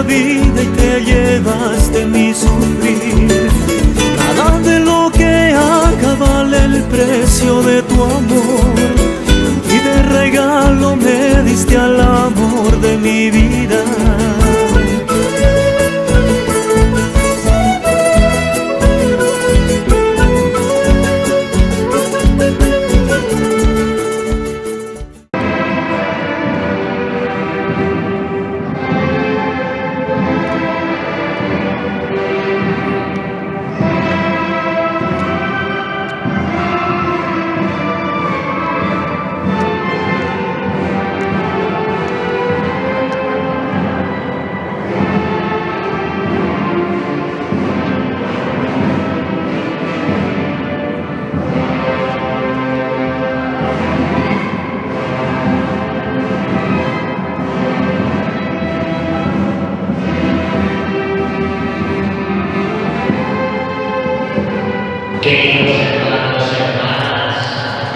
vida y te llevaste mi sufrir. Nada de lo que haga vale el precio de tu amor, y de regalo me diste al amor de mi vida. Queridos hermanos y hermanas,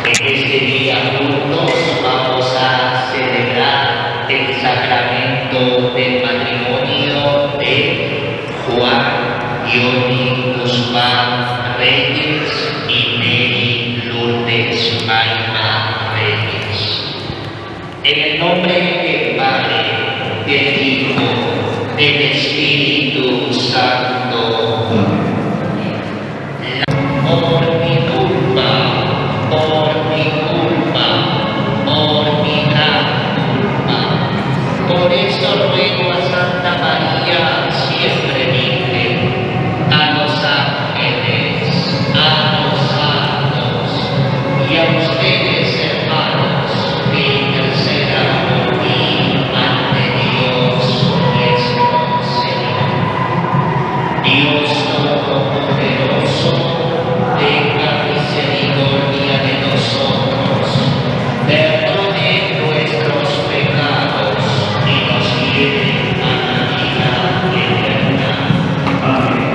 en este día juntos vamos a celebrar el sacramento del matrimonio de Juan Yoni Guzmán Reyes y Mary Lourdes Maima Reyes. En el nombre del Padre, del Hijo, del Espíritu Santo. Por mi culpa, por mi gran culpa. Por eso ruego a Santa María, siempre Virgen, a los ángeles, a los santos y a ustedes, hermanos, que intercedan por mí ante Dios nuestro Señor. Dios Todopoderoso, tenga misericordia de nosotros, perdone nuestros pecados y nos lleve a la vida eterna. Amén.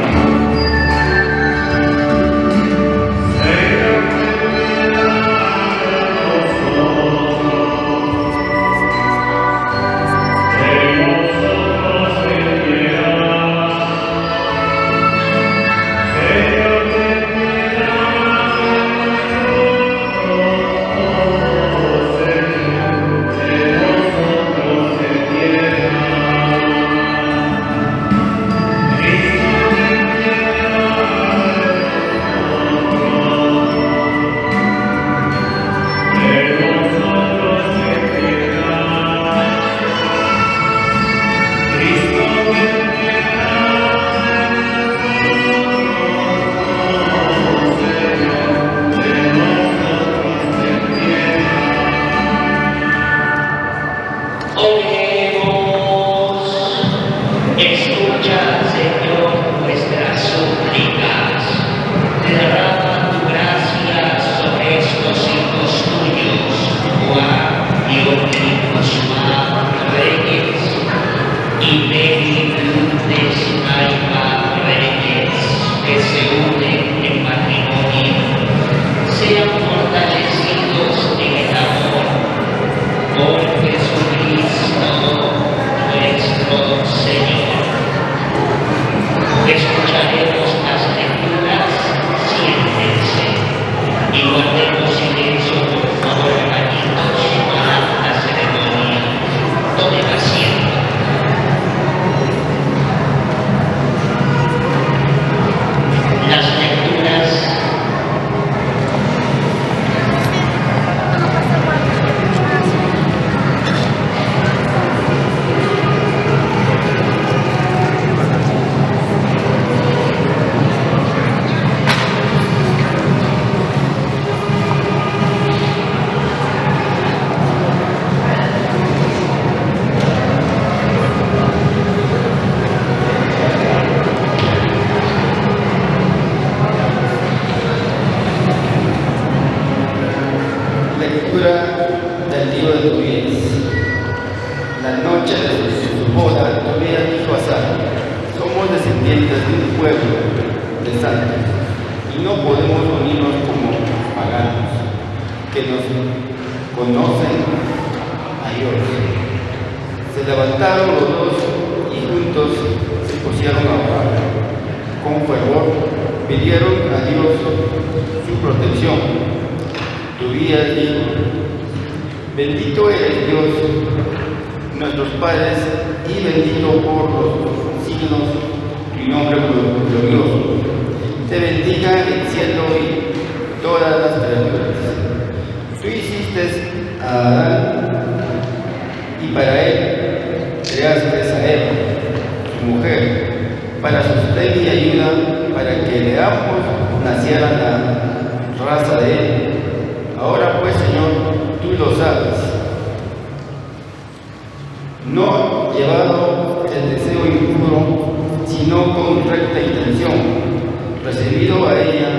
Escucha, Señor, nuestras súplicas. Derrama tu gracia sobre estos hijos tuyos, Juan Yoni Guzmán Reyes y Mary Lourdes Maima Reyes, que se unen en matrimonio. Sean fortalecidos en el amor por Jesucristo nuestro Señor. Escucharemos las lecturas, siéntense y guardemos silencio, por favor, hermanitos, para la ceremonia. Tomen asiento. Las lecturas. Lectura del libro de Tobías. La noche de su boda, Tobías dijo a Sara: somos descendientes de un pueblo de santos y no podemos unirnos como paganos que nos conocen a Dios. Se levantaron los dos y juntos discípulos se pusieron a orar. Con fervor pidieron a Dios su protección. Tobías dijo: bendito eres Dios, nuestros padres, y bendito por los siglos tu nombre glorioso. Te bendiga el cielo y todas las criaturas. Tú hiciste a Adán y para él creaste a Eva, su mujer, para sostén y ayuda, para que de ambos naciera la raza de él. Ahora pues, Señor, tú lo sabes. No llevado el deseo impuro, sino con recta intención, recibido a ella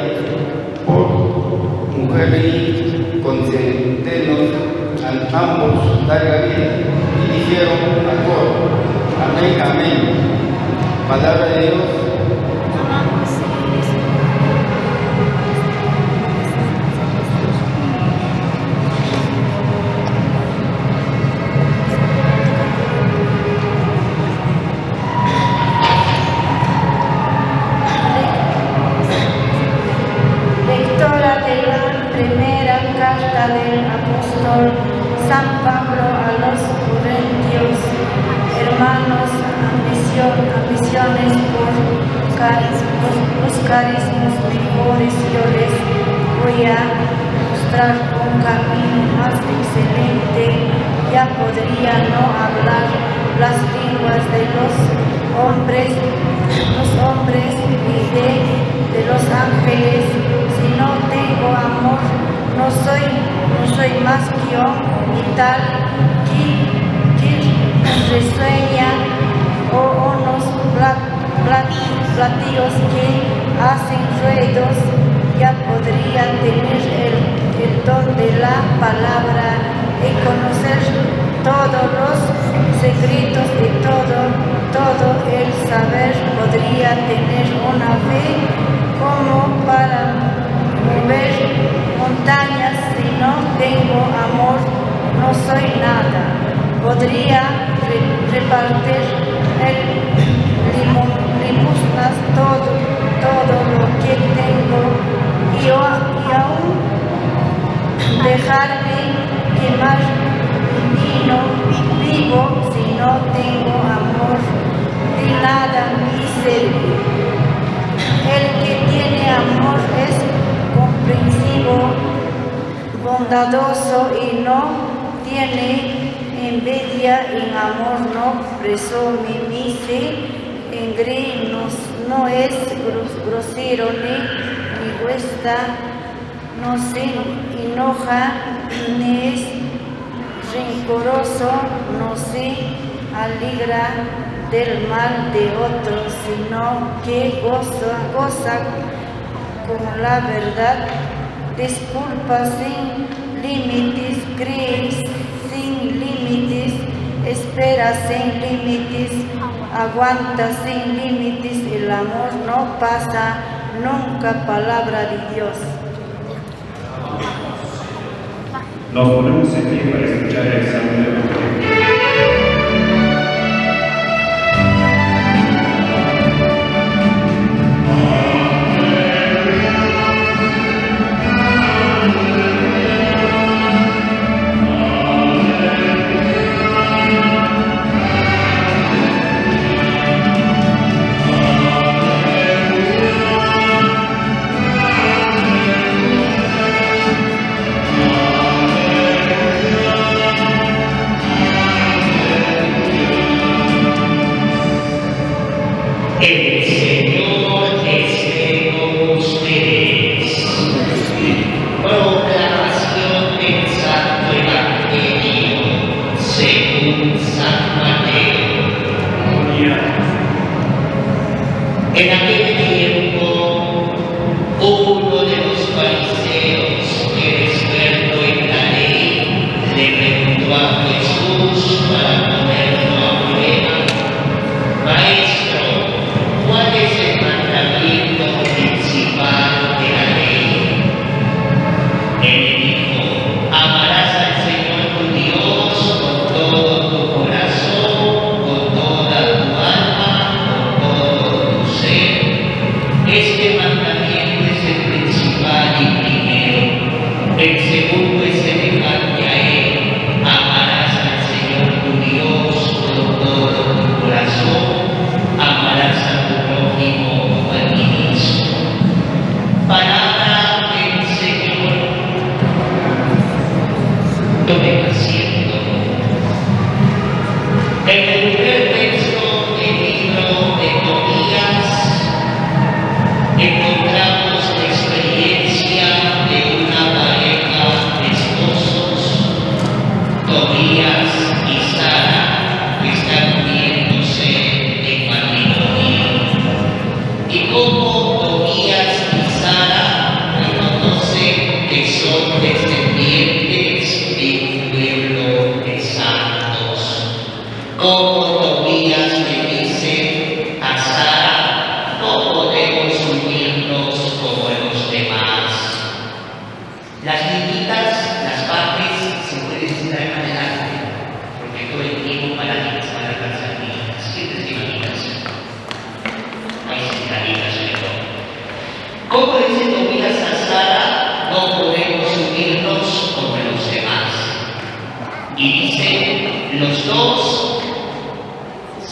por mujer y concedernos a ambos larga vida. Y dijeron a coro: amén, amén. Palabra de Dios. Del apóstol San Pablo a los Corintios. Hermanos, ambiciones por los carismas mejores, yo les voy a mostrar un camino más excelente. Ya podría no hablar las lenguas de los hombres y de los ángeles. Si no tengo amor, no soy más que yo, y tal que resueña o unos platillos que hacen ruidos. Ya podría tener el don de la palabra y conocer todos los secretos de todo el saber. Podría tener una fe como para mover montañas. Si no tengo amor, no soy nada. Podría repartir limosnas todo lo que tengo y aún dejarme quemar vino vivo. Si no tengo amor, de nada me sirve. El que tiene amor es comprensivo, bondadoso y no tiene envidia. En amor no presume, ni se engreír, no es grosero ni egoísta, no se enoja ni es rencoroso, no se alegra del mal de otros, sino que goza con la verdad. Disculpa sin límites, cree sin límites, espera sin límites, aguanta sin límites. El amor no pasa nunca. Palabra de Dios. Nos ponemos en pie para escuchar el examen de la El Señor esté con ustedes. Proclamación del Santo Evangelio según San Mateo. En aquel tiempo, uno de los fariseos, que era experto en la ley, le preguntó a Jesús para ponerlo a prueba: Maestro, ¿cuál es el mandamiento principal de la ley? Él le dijo: amarás al Señor tu Dios con todo tu corazón, con toda tu alma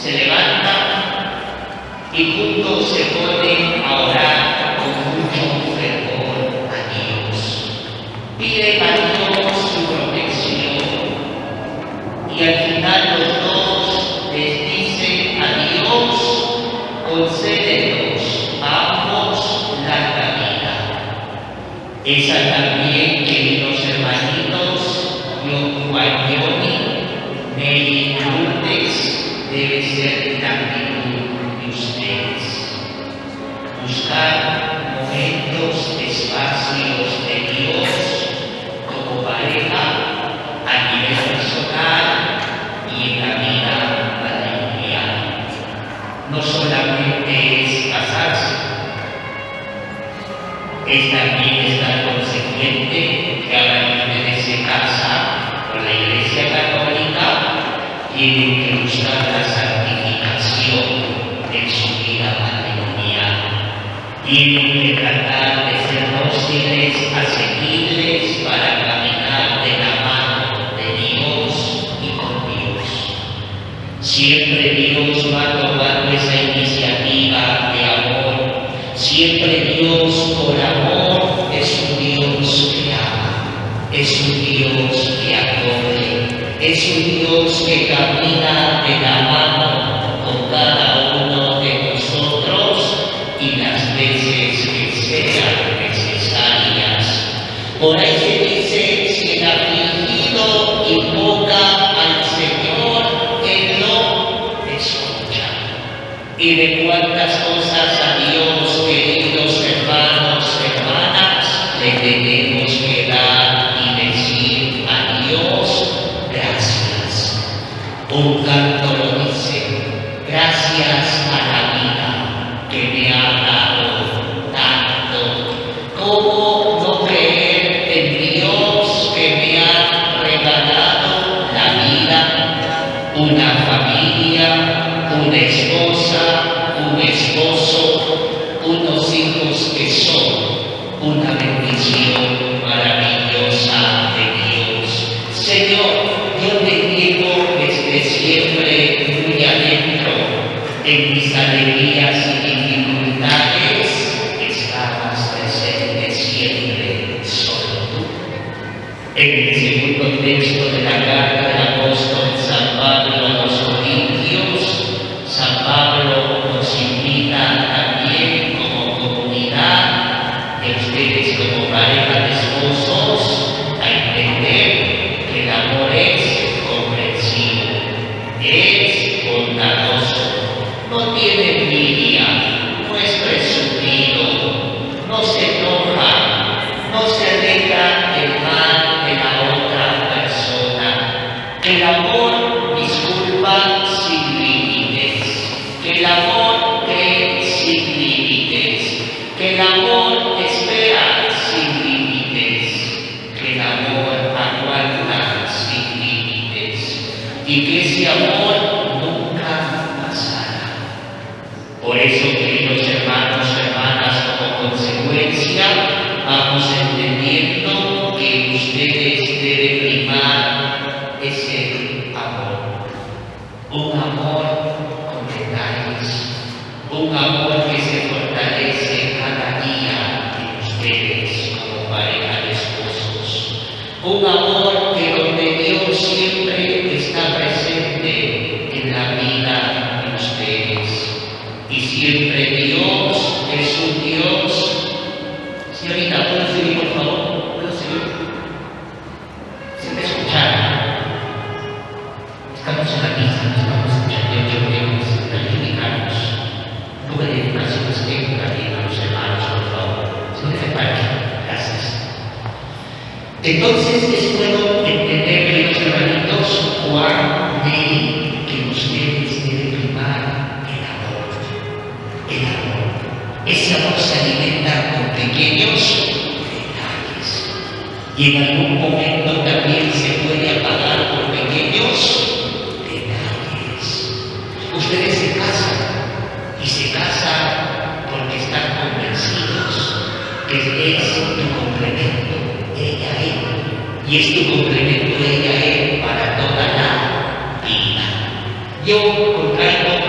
se levanta y juntos se ponen a orar con mucho fervor a Dios. Pide a Dios su protección y al final los dos les dicen a Dios: concédenos a ambos larga vida. Esa también, queridos hermanitos, Juan Yoni, Mary Lourdes, debe ser la actitud de ustedes. Buscar momentos, espacios de Dios como pareja a nivel personal y en la vida matrimonial. No solamente es casarse, es también estar consciente que ahora que ustedes se casan con la Iglesia Católica, tienen que buscar la santificación en su vida matrimonial. Tienen que tratar de ser dóciles, asequibles para caminar de la mano de Dios y con Dios. Siempre Dios va tomando esa iniciativa de amor. Siempre Dios, por amor, es un Dios que ama, es un Dios que acoge, es un Dios que camina de la mano con cada uno de nosotros y las veces que sean necesarias. Por ahí se dice: si el afligido invoca al Señor, Él lo escucha. Y de cuántas cosas a Dios, queridos hermanos, hermanas, le tenemos que dar y decir a Dios: gracias. Un canto lo dice: gracias a la vida que me ha dado tanto. ¿Cómo no creer en Dios que me ha regalado la vida, una familia, una esposa, un esposo, unos hijos que son una bendición maravillosa de Dios? Señor, yo te digo desde siempre muy adentro, en mis alegrías y dificultades, estabas presente siempre, solo tú. En el segundo texto de la carta del apóstol San Pablo a los Corintios, San Pablo nos invita también como comunidad, y ustedes como pareja de esposos, a entender que el amor es comprensivo, es bondadoso, no tiene envidia, no es presumido, no se enoja, no se aleja del mal de la otra persona. Que el amor disculpa sin límites, que el amor cree sin límites, que el amor espera sin límites, que el amor aguanta sin límites y que ese amor nunca pasará. Por eso, queridos hermanos, hermanas, como consecuencia, vamos entendiendo que ustedes deben primar ese amor. Un amor con detalles, un amor que se fortalece cada día en ustedes como pareja de esposos. Un amor que donde Dios siempre está presente en la vida de ustedes. Y siempre Dios es un Dios. Señorita, ¿puedo seguir, por favor? ¿Puedo seguir? ¿Se me escucharon? Estamos en la misa, no estamos escuchando, yo queremos calificarnos. No voy a educaciones técnicas a los hermanos, por favor. Se me separa. Gracias. Entonces, es bueno entender, queridos hermanitos, Juan de que ustedes deben primar el amor. El amor. Ese amor se alimenta con pequeños detalles. Y en algún momento también se puede apagar por pequeños detalles. Ustedes se casan y se casan porque están convencidos que es tu complemento, ella, él. Y es tu complemento, ella, él, para toda la vida. Yo contraigo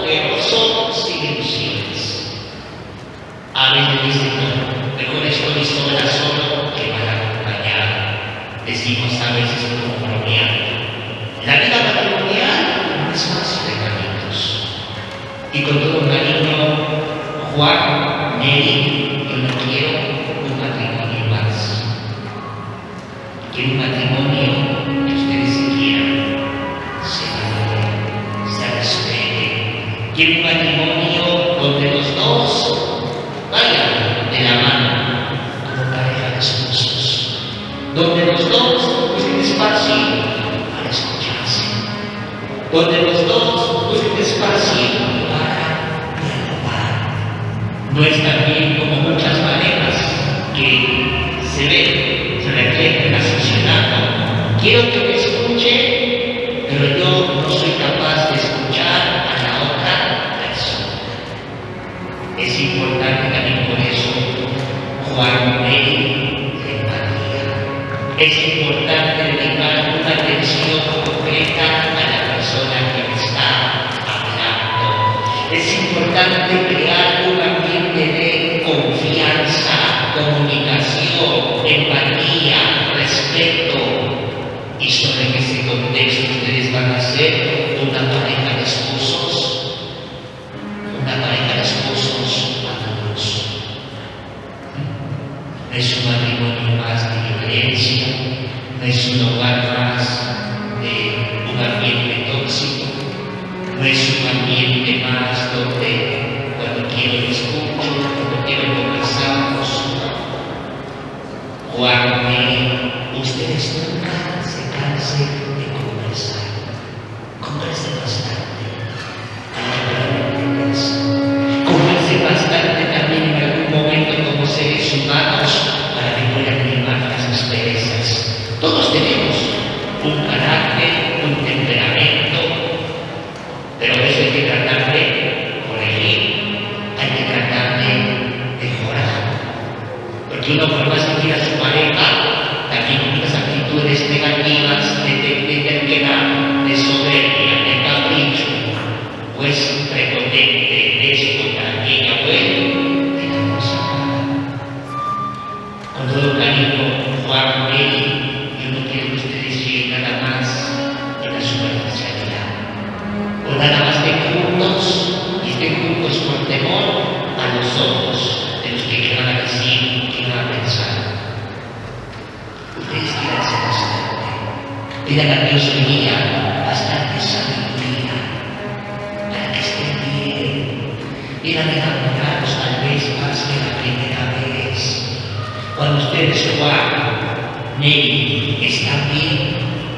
pero son sin ilusiones. A veces dicen, no, mejor estoy solo que mal acompañado. Decimos a veces como bromeando. La vida matrimonial no es fácil de caminos. Y con todo cariño, Juan, Nelly, yo no quiero un matrimonio más. Quiero un matrimonio que ustedes se quieran, se valoren, se respeten. Quiero un matrimonio donde los dos vayan de la mano como pareja de esposos. Donde los dos busquen espacio para escucharse. Donde los dos busquen espacio para dialogar. No es también como muchas maneras que se ven, se reflejan asociando. Quiero que me escuche, pero yo no soy capaz de escuchar a la otra persona. Es importante también por eso, Juan, la empatía. Es importante dedicar una atención concreta a la persona que me está hablando. Es importante crear un ambiente de confianza, comunicación, empatía, respeto. Y sobre ese contexto ustedes van a ser una pareja de esposos, maduros. No es un matrimonio más de violencia, no es un hogar más de un ambiente tóxico, no es un ambiente más donde cuando quiero lo escucho, cuando quiero conversamos. Juan, ustedes nunca se cansen de conversar. Conversen bastante. Conversen bastante también en algún momento como seres humanos para que puedan limar las asperezas. Todos tenemos un carácter, un temperamento, pero eso hay que tratar de corregir, hay que tratar de mejorar. Porque uno por más que quiera a su pareja, también con unas actitudes negativas de terquedad, de soberbia, de capricho, pues prepotente, esto para aquella buena, tenemos nada. Con todo cariño, Juan, yo no quiero que ustedes lleguen nada más de la superficialidad, o nada más de juntos, y estén juntos por temor a los ojos de los que van a decir, que van a pensar. Ustedes quieranse bastante, pidan a Dios que guía bastante sabiduría para que estén bien, pidan enamorados tal vez más que la primera vez. Cuando ustedes, Juan, Nelly, están bien,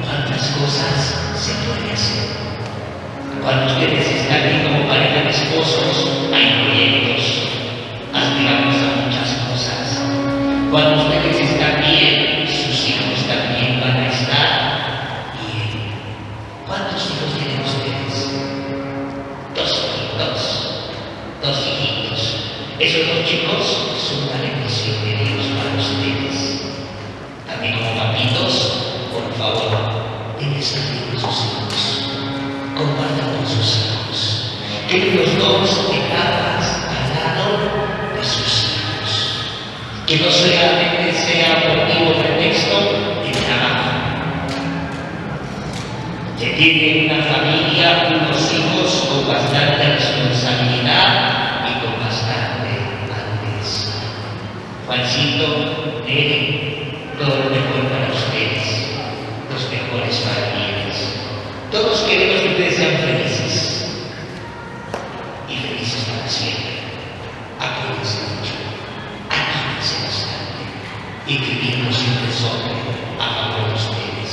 ¿cuántas cosas se puede hacer? Cuando ustedes están bien como pareja de esposos, hay proyectos, aspiramos a muchas cosas. Cuando ustedes están bien, sus hijos también van a estar bien. ¿Cuántos hijos tienen ustedes? Dos hijitos. Esos dos chicos son una bendición de Dios para ustedes. También como papitos, por favor, denles salir de sus hijos. Compartan con sus hijos. Que los dos etapas al lado de sus hijos. Que no solamente sea motivo pretexto de trabajo. Que tienen una familia, unos hijos con bastante responsabilidad y con bastante madurez. Juancito, Nelly, todo lo mejor para ustedes, los mejores familias. Todos queremos que ustedes sean felices y felices para siempre. Acuérdense mucho, acuérdense bastante y que Dios siempre sobre a favor de ustedes.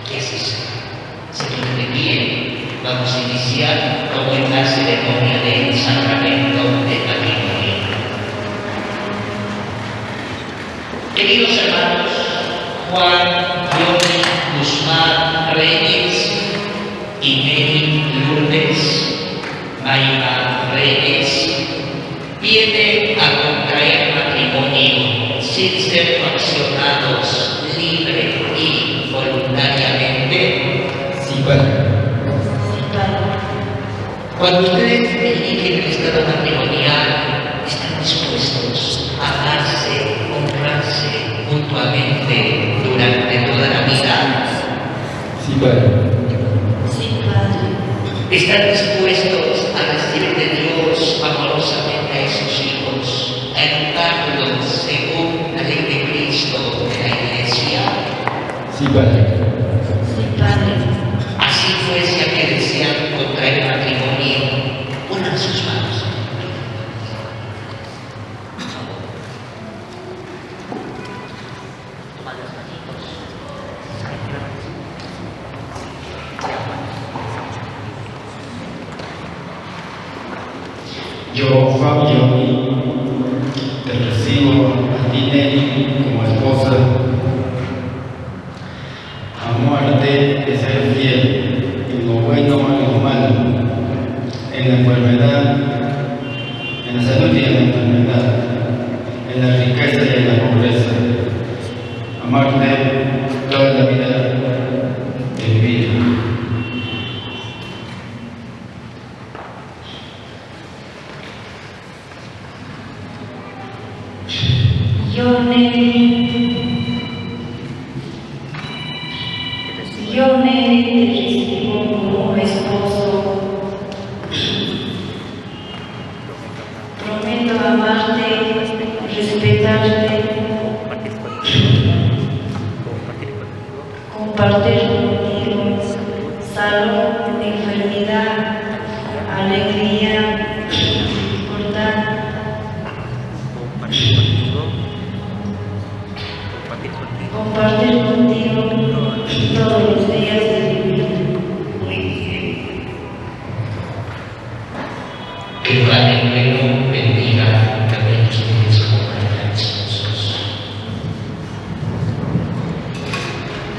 Que así sea. Se ponen de pie, vamos a iniciar como en la ceremonia del sacramento del matrimonio. Queridos hermanos, Juan, Johnny, Guzmán, Reyes y Nelly Lourdes, Mayra Reyes, vienen a contraer matrimonio sin ser coaccionados libre y voluntariamente. Sí, padre. Cuando ustedes eligen el estado matrimonial, están dispuestos a amarse, honrarse mutuamente durante toda la vida. Sí, Padre. Sí, Padre. Están dispuestos a recibir de Dios amorosamente a esos hijos, a educarlos según la ley de Cristo de la Iglesia. Sí, Padre. Sí, Padre. Así pues, ya que desean contraer matrimonio, unan sus manos. Yo, Fabio, te recibo a ti, Nelly, como esposa. Amarte es ser fiel en lo bueno y en lo malo, en la enfermedad, en la salud y en la enfermedad, en la riqueza y en la pobreza. Amarte toda la vida de mi vida. Yo, Nelly, te recibo como esposo. Prometo amarte, respetarte, compartir contigo salud, enfermedad, alegría, libertad. Compartir contigo todos los días de mi vida. Muy bien. Que el Padre bueno bendiga también ustedes como pareja esposos.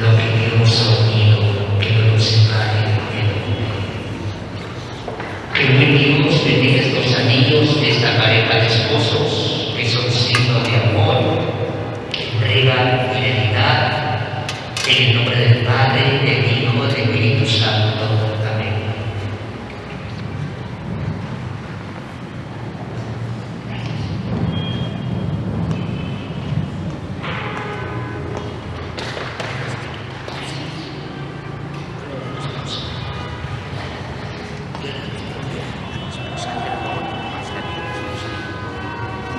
Lo que Dios ha unido, que no nos separe el hombre. Que el buen Dios bendiga estos anillos de esta pareja de esposos, que son signo de amor, entrega, fidelidad, en el nombre del Padre, del Hijo, del Espíritu Santo. Amén.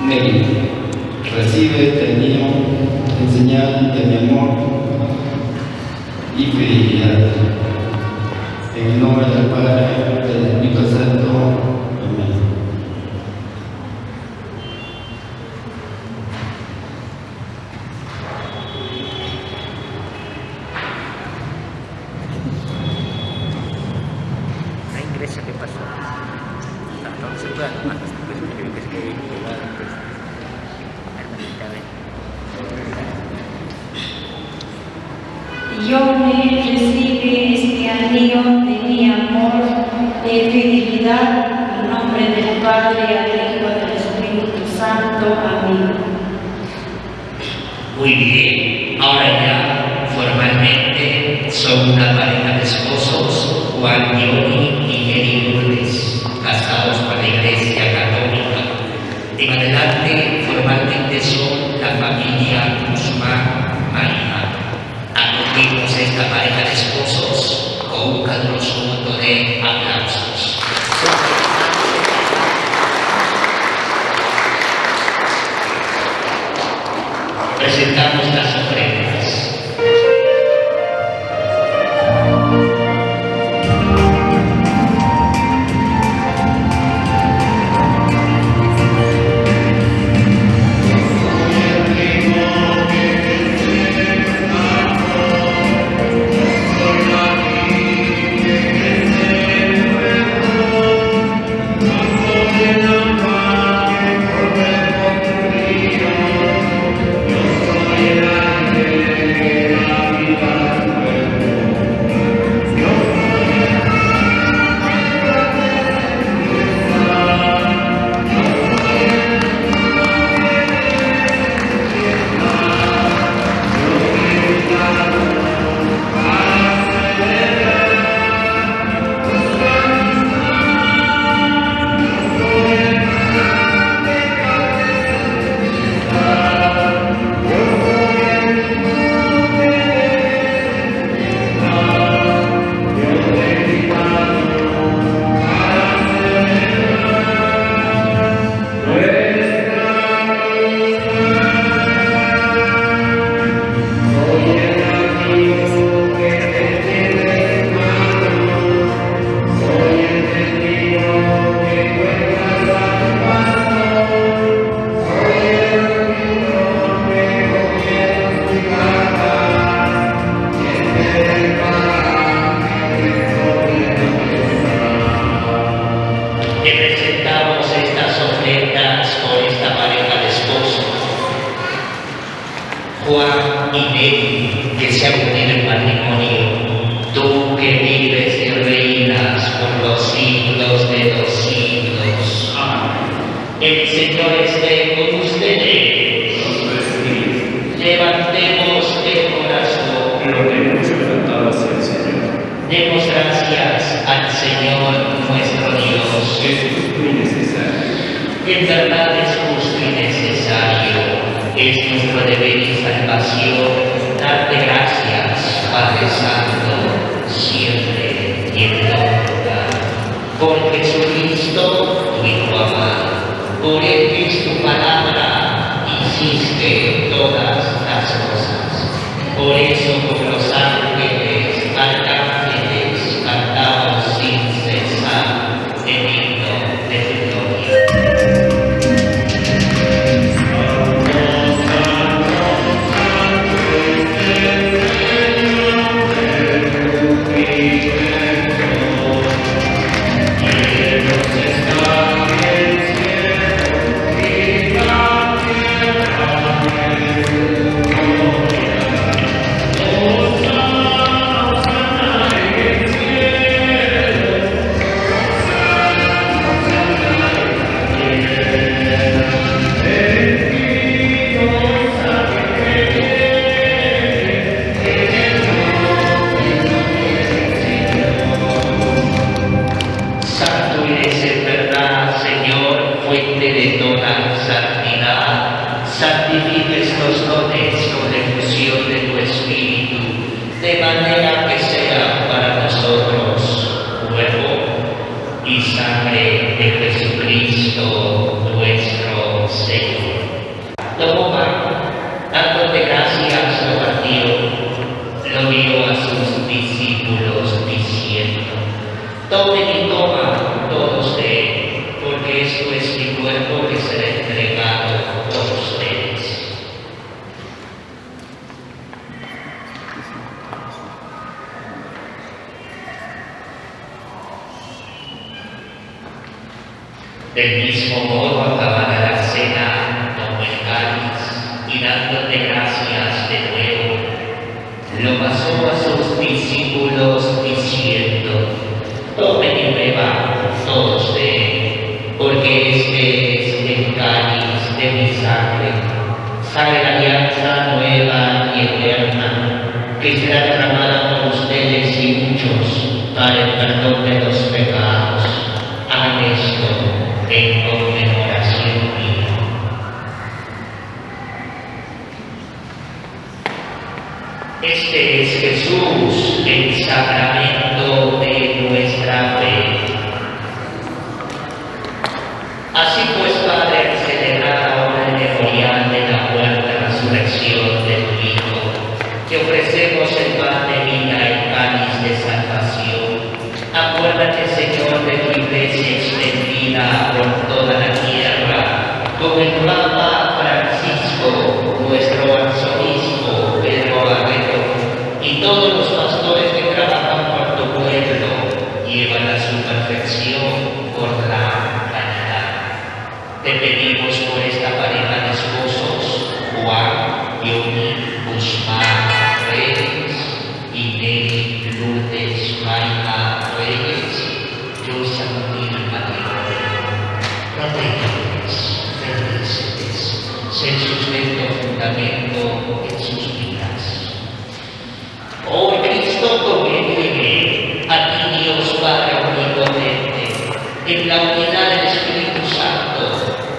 Nelly, recibe este niño en señal de mi amor y fidelidad. En el nombre del Padre, del Espíritu Santo. Amén. La ingreso que pasó. No se puede tomar hasta que creo que es que llegar antes. Hermanita, ven. Yo me recibe este anillo de mi amor, de fidelidad, en nombre del Padre, del Hijo, del Espíritu Santo. Amén. Muy bien, ahora ya formalmente son una pareja de esposos, Juan Gioni y Nelly Lourdes, casados por la Iglesia Católica. En adelante, formalmente son la familia Guzmán María. Acogimos a esta pareja de esposos con un caluroso voto de aplausos. Presentamos las ofrendas. y Nelly, que se ha unido en matrimonio, tú que vives y reinas por los siglos de los siglos. Amén. El Señor esté con ustedes. Levantemos el corazón. Lo tenemos levantado hacia el Señor. Demos gracias al Señor nuestro Dios. Es justo y necesario. En verdad es justo y necesario. Es nuestro deber y salvación darte gracias, Padre Santo, siempre y en todo lugar. Por Jesucristo, tu Hijo amado, por Él que es tu palabra, hiciste todas las cosas. Por eso con los ángeles, arcángeles, cantamos sin cesar el himno de tu gloria. Santifica estos dones con la infusión de tu Espíritu, de manera que sea para nosotros cuerpo y sangre de Jesucristo nuestro Señor. Tomó pan, dándote gracias, lo partió, lo dio a sus discípulos diciendo: tomen y coman todos de él, porque esto es mi cuerpo que será entregado por ustedes. Del mismo modo, acabada la cena, tomó el cáliz y dándote gracias de nuevo, lo pasó a sus discípulos diciendo: tomen y beban todos de él, porque este es el cáliz de mi sangre, sangre de alianza nueva y eterna, que será derramada por ustedes y muchos para el perdón de los pecados. Hagan esto en conmemoración mía. Este es Jesús, el sacramento de nuestra fe. Así pues, Padre, al celebrar ahora el memorial de la muerte y resurrección de tu Hijo, te ofrecemos el pan de vida y el cáliz de salvación. Acuérdate, Señor, de tu iglesia extendida por toda la tierra, con el Papa Francisco, nuestro arzobispo Pedro Barreto, y todos los pastores que trabajan por tu pueblo, llevan a su perfección por la caridad. Te pedimos por esta pareja de esposos, Juan y Oni Guzmán Reyes, y Nelly Lourdes Maima Reyes, Dios Samuel matrimonio. Protégeles, felices, sé sustento, fundamento en sus vidas. Oh Cristo, conviene a ti, Dios Padre omnipotente, en la unidad del Espíritu Santo,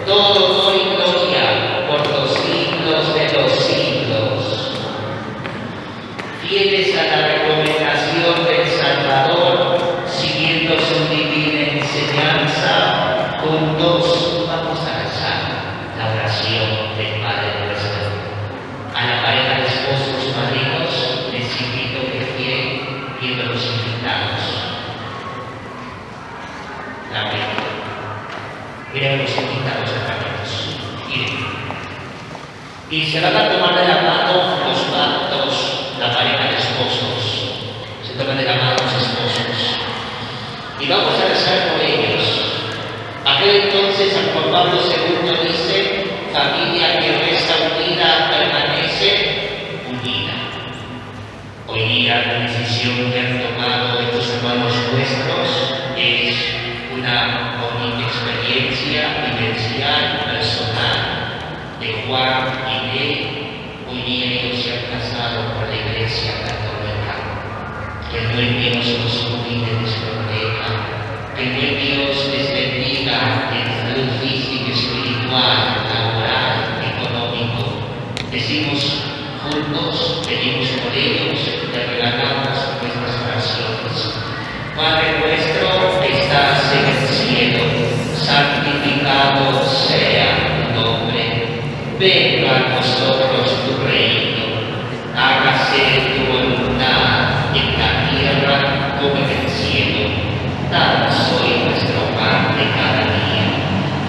todo honor y gloria por los siglos de los siglos. Fieles a la recomendación del Salvador, siguiendo su divina enseñanza, juntos vamos a rezar la oración del Padre Nuestro. A la pareja de esposos maridos les invito que quieren los invitados. La Biblia. Miren los invitados hermanos. Y se van a tomar de la mano los pactos, la pareja de esposos. Se toman de la mano los esposos. Y vamos a rezar por ellos. Aquel entonces San Juan Pablo II dice: familia que reza unida permanece unida. una bonita experiencia vivencial, personal de Juan y de hoy día ellos se han casado por la Iglesia Católica. Que el buen Dios los cuide y les proteja. Que el buen Dios les bendiga en salud física, espiritual, laboral, económico. Decimos juntos, pedimos por ellos, te regalamos nuestras oraciones. Padre nuestro que estás en el cielo, santificado sea tu nombre. Venga a nosotros tu reino. Hágase tu voluntad en la tierra como en el cielo. Danos hoy nuestro pan de cada día.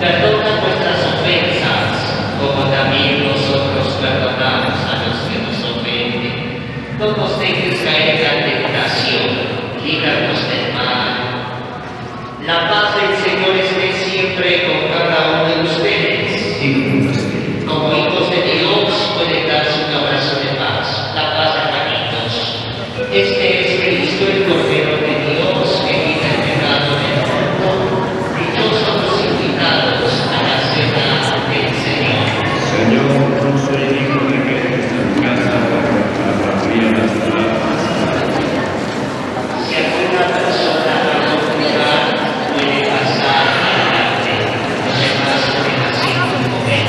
Perdona nuestras ofensas, como también nosotros perdonamos a los que nos ofenden. No nos dejes caer en la tentación, líbranos del mal. La paz del Señor esté siempre con cada uno de ustedes. Como hijos de Dios pueden darse un abrazo de paz. La paz, hermanitos. Este es Cristo, el Cordero de Dios, que quita el pecado del mundo. Dichosos los invitados a la cena del Señor. Señor, no soy digno de que entres en mi casa, pero abrir las palabras. Si alguna persona no lugar puede pasar adelante, los demás pueden así comer.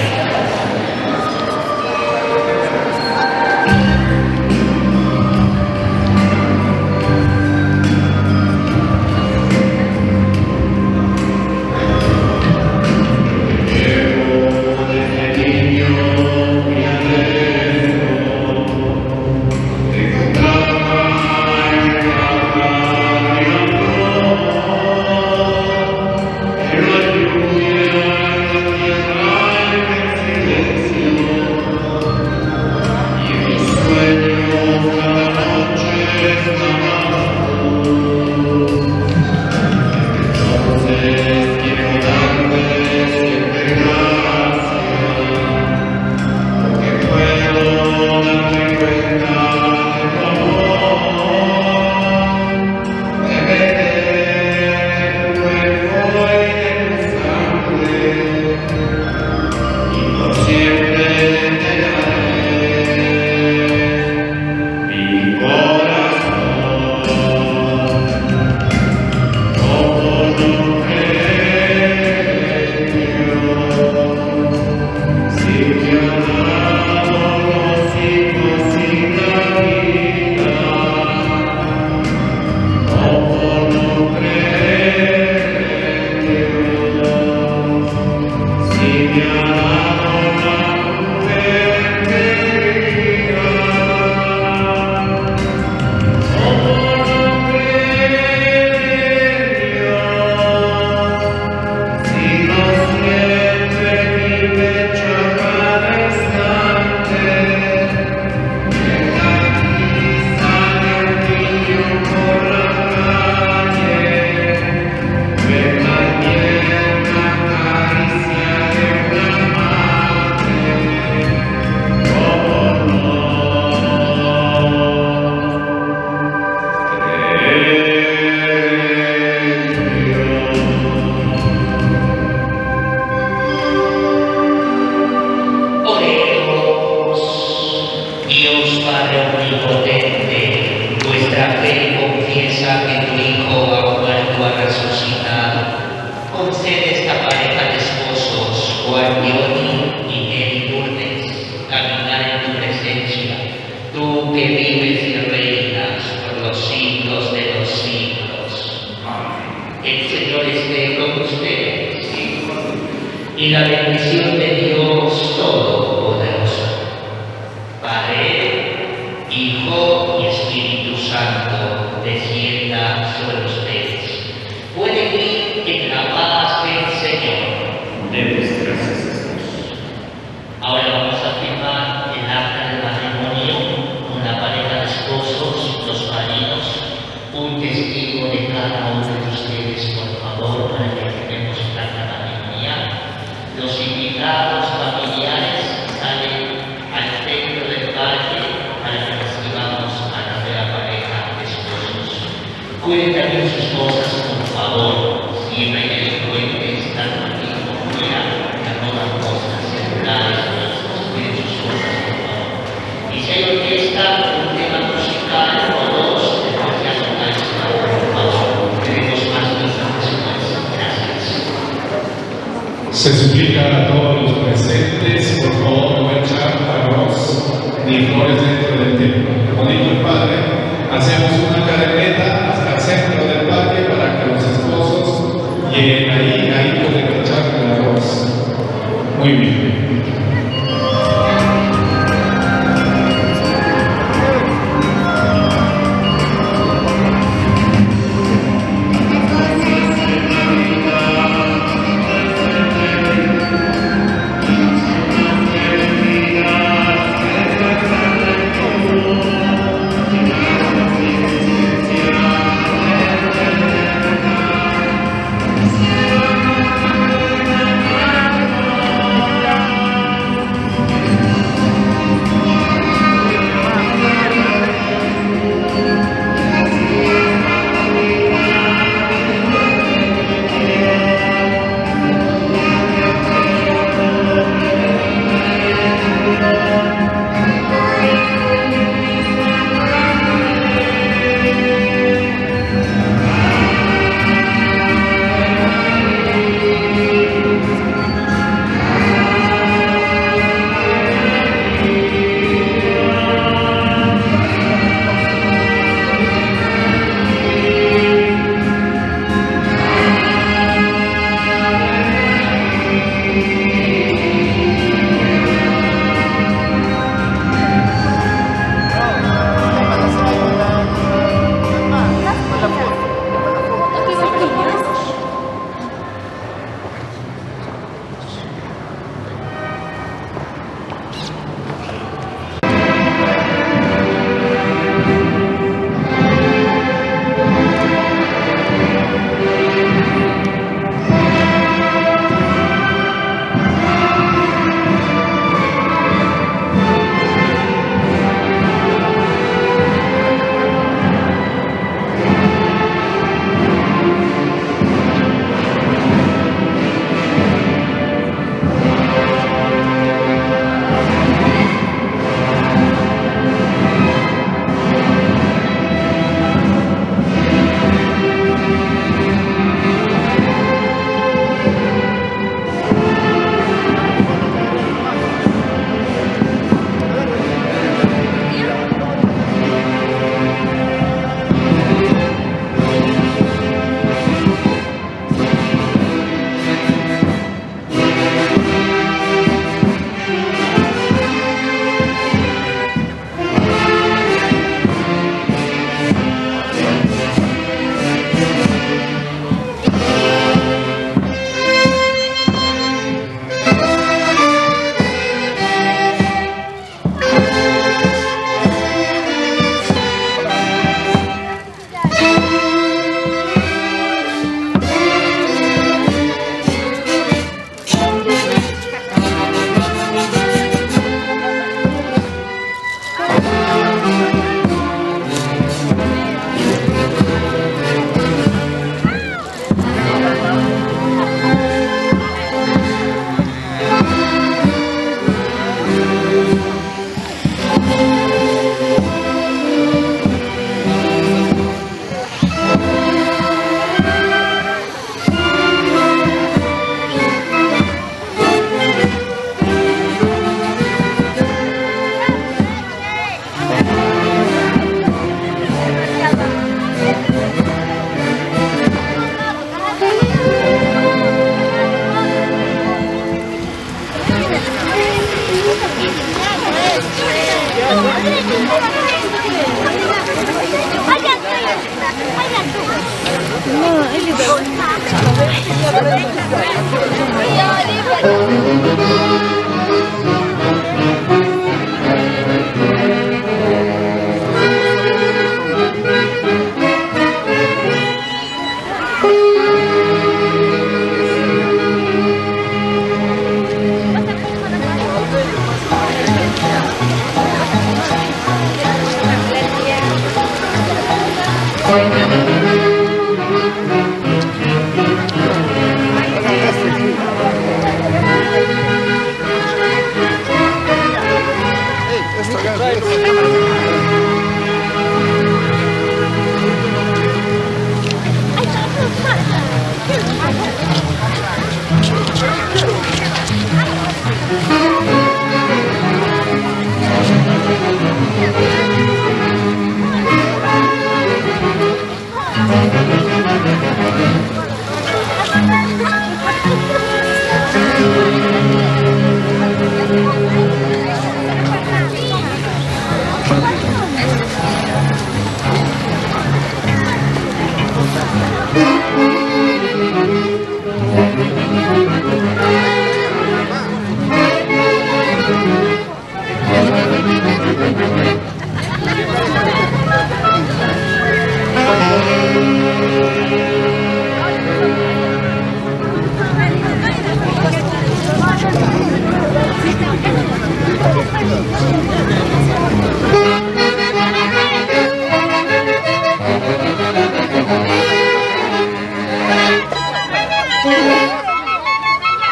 Y la bendición de Dios Todopoderoso, Padre, Hijo y Espíritu Santo, descienda sobre ustedes. Pueden ir en la paz del Señor. Demos gracias a Dios. Ahora vamos a firmar el acta de matrimonio con la pareja de esposos, los maridos, un testigo de cada uno de ustedes, por favor, para que firmemos el acta matrimonial. Los invitados familiares Se suplica a todos los presentes, por favor, no echar arroz ni flores dentro del templo. Como dijo el Padre, hacemos una cadeneta hasta el centro del parque para que los esposos lleguen ahí pueden echar el arroz. Muy bien.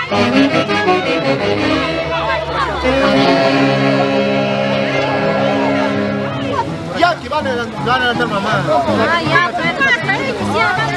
Ya, que van a dar mamá. Ah, ya, pero ya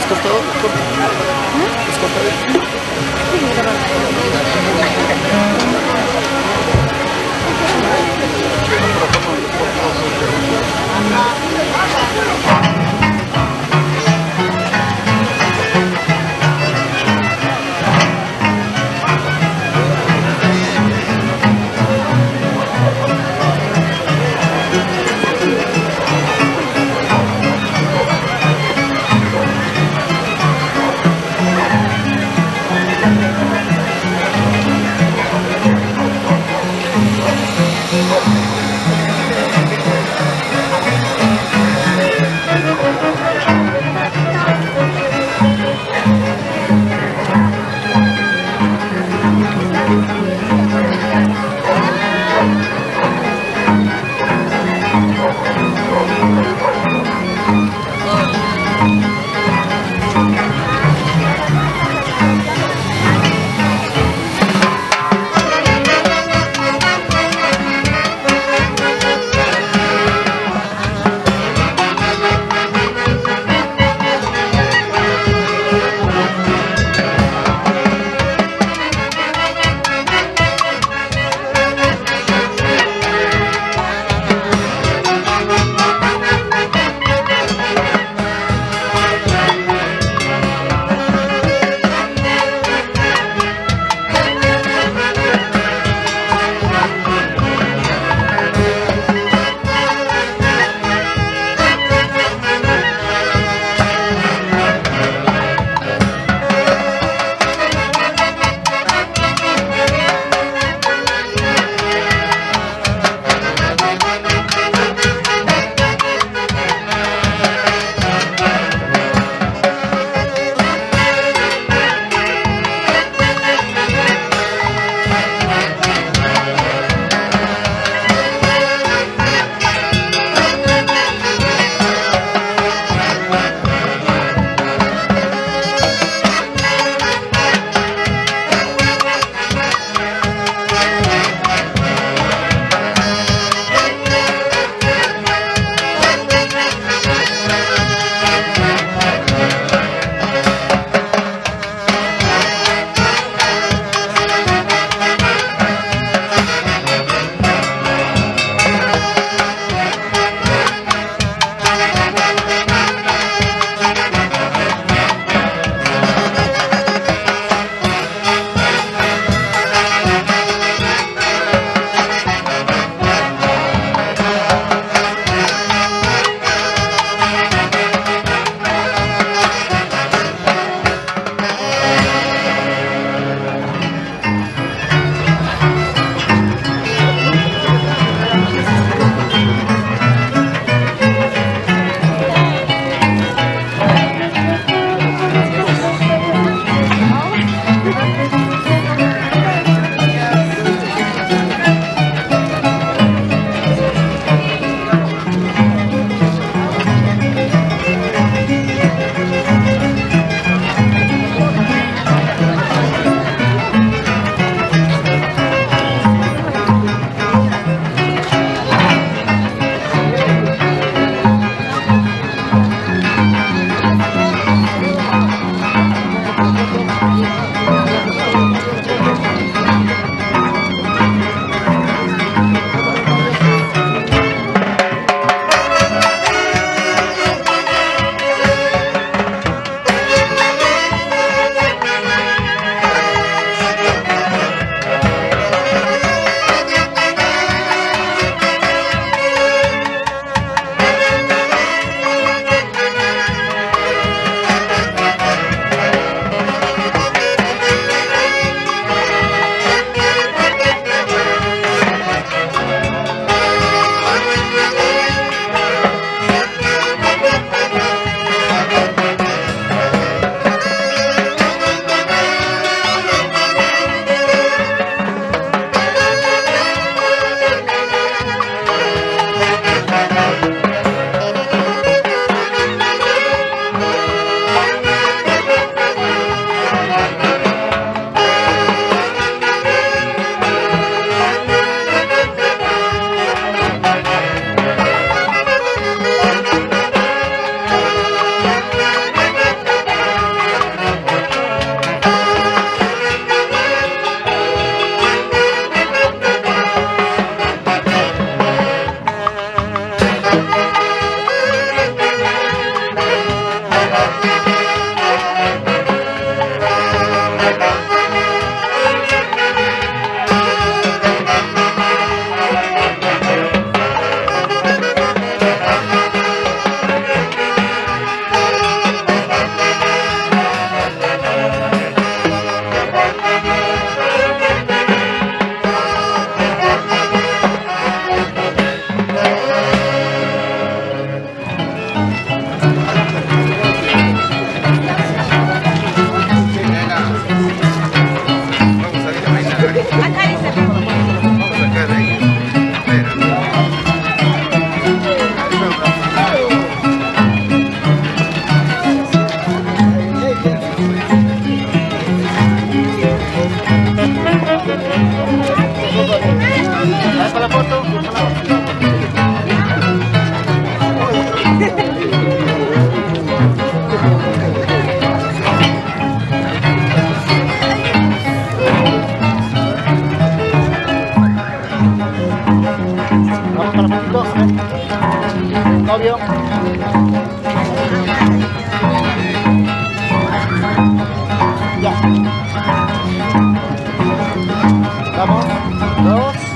cortado? ¿Es cortado? Mario. Ya. Vamos. 2.